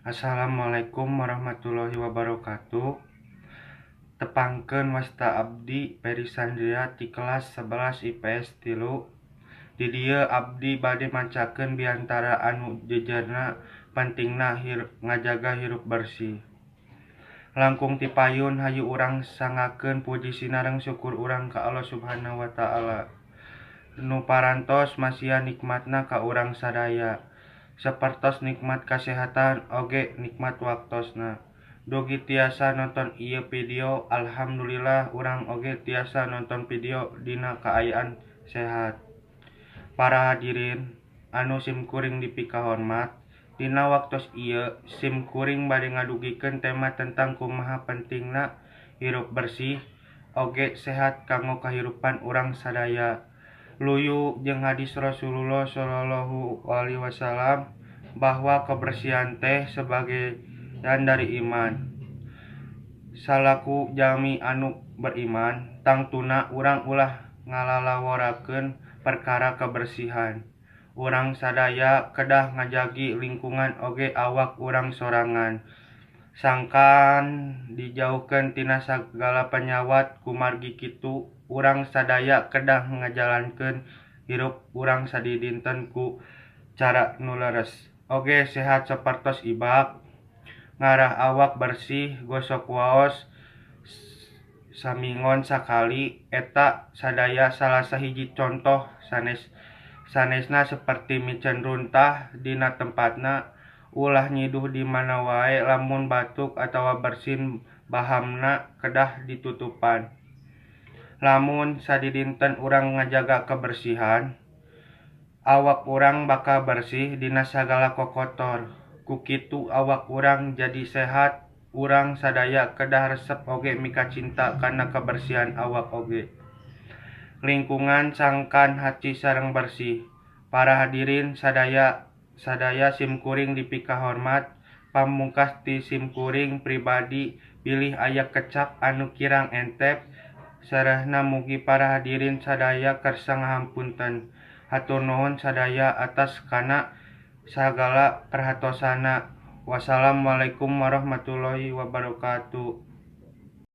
Assalamualaikum warahmatullahi wabarakatuh. Tepangkeun wasta abdi Peri Sandria ti kelas 11 IPS 3. Di dieu abdi bade macakeun biantara anu jejerna pentingna ngajaga hirup bersih. Langkung ti payun hayu urang sangakeun puji sinareng syukur urang ka Allah Subhanahu wa taala. Nu parantos masia nikmatna ka urang sadaya. Sapertos nikmat kasehatan oge nikmat waktosna. Dugi tiasa nonton ieu video, alhamdulillah urang oge tiasa nonton video dina kaayaan sehat. Para hadirin anu simkuring dipika hormat, dina waktos ieu simkuring bade ngadugikeun tema tentang kumaha pentingna hirup bersih oge sehat kanggo kahirupan urang sadaya. Luyu jeung hadis Rasulullah Shallallahu alaihi wasallam bahwa kebersihan teh sebagian dari iman. Salaku jalmi anu beriman, tangtuna urang ulah ngalalaworakeun perkara kebersihan. Urang sadaya kedah ngajagi lingkungan oge awak urang sorangan. Sangkan dijauhkeun tina sagala penyawat kumargi kitu urang sadaya kedah ngajalankeun hirup urang sadidinten ku cara nu leres. Oge sehat sapertos ibak, ngarah awak bersih, gosok waos samingon sakali, eta sadaya salah sahiji contoh sanesna seperti micen runtah dina tempatna, ulah nyiduh di mana wae lamun batuk atawa bersin bahamna kedah ditutupan. Lamun sadidinten urang ngajaga kebersihan, awak urang bakal bersih dina sagala kokotor. Ku kitu awak urang jadi sehat, urang sadaya kedah resep oge mika cinta kana kebersihan awak oge. Lingkungan sangkan haci sareng bersih. Para hadirin sadaya simkuring dipika hormat, pamungkas ti simkuring pribadi pilih aya kecap anu kirang entep, sarehna mugi para hadirin sadaya kersa ngahampunten. Hatur nuhun sadaya atas kana sagala perhatosana. Wassalamualaikum warahmatullahi wabarakatuh.